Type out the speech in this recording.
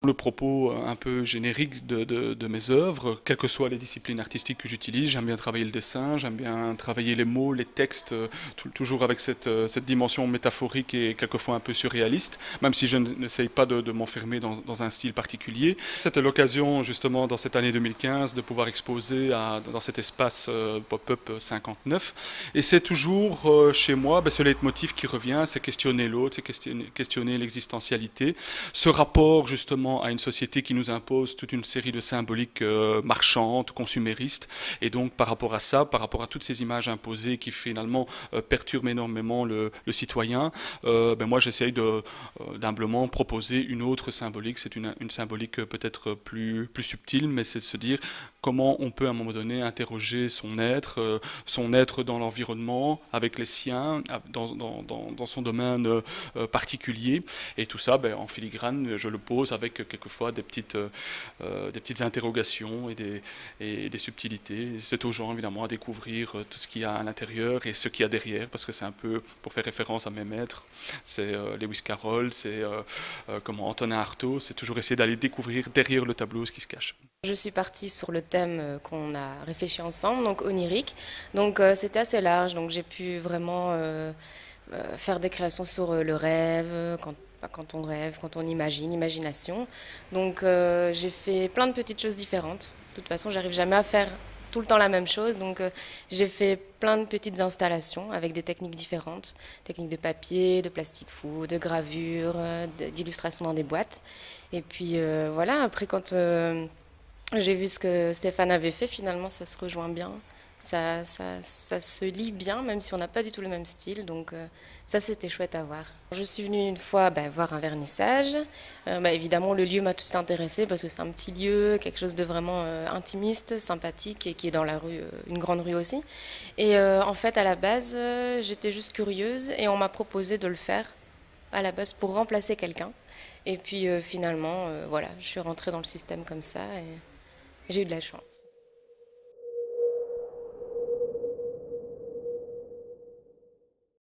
Le propos un peu générique de mes œuvres, quelles que soient les disciplines artistiques que j'utilise. J'aime bien travailler le dessin, j'aime bien travailler les mots, les textes, toujours avec cette dimension métaphorique et quelquefois un peu surréaliste, même si je n'essaye pas de m'enfermer dans un style particulier. C'était l'occasion justement dans cette année 2015 de pouvoir exposer dans cet espace pop-up 59. Et c'est toujours chez moi ce leitmotiv qui revient, c'est questionner l'autre, c'est questionner l'existentialité, ce rapport justement à une société qui nous impose toute une série de symboliques marchandes, consuméristes. Et donc par rapport à ça, par rapport à toutes ces images imposées qui finalement perturbent énormément le citoyen, moi j'essaye d'humblement proposer une autre symbolique. C'est une symbolique peut-être plus subtile, mais c'est de se dire comment on peut à un moment donné interroger son être dans l'environnement, avec les siens, dans son domaine particulier. Et tout ça, en filigrane, je le pose avec quelquefois des petites interrogations et des subtilités. C'est aux gens évidemment à découvrir tout ce qu'il y a à l'intérieur et ce qu'il y a derrière, parce que c'est un peu, pour faire référence à mes maîtres, c'est Lewis Carroll, c'est Antonin Artaud, c'est toujours essayer d'aller découvrir derrière le tableau ce qui se cache. Je suis partie sur le thème qu'on a réfléchi ensemble, donc onirique. Donc c'était assez large, donc j'ai pu vraiment faire des créations sur le rêve, quand on rêve, quand on imagine, imagination. Donc j'ai fait plein de petites choses différentes. De toute façon, j'arrive jamais à faire tout le temps la même chose, donc j'ai fait plein de petites installations avec des techniques différentes, techniques de papier, de plastique fou, de gravure, d'illustration dans des boîtes. Et puis voilà, après quand j'ai vu ce que Stéphane avait fait, finalement ça se rejoint bien. Ça se lit bien, même si on n'a pas du tout le même style. Donc ça, c'était chouette à voir. Je suis venue une fois voir un vernissage. Évidemment, le lieu m'a tout de suite intéressée parce que c'est un petit lieu, quelque chose de vraiment intimiste, sympathique et qui est dans la rue, une grande rue aussi. Et en fait, à la base, j'étais juste curieuse et on m'a proposé de le faire à la base pour remplacer quelqu'un. Et puis finalement, voilà, je suis rentrée dans le système comme ça et j'ai eu de la chance.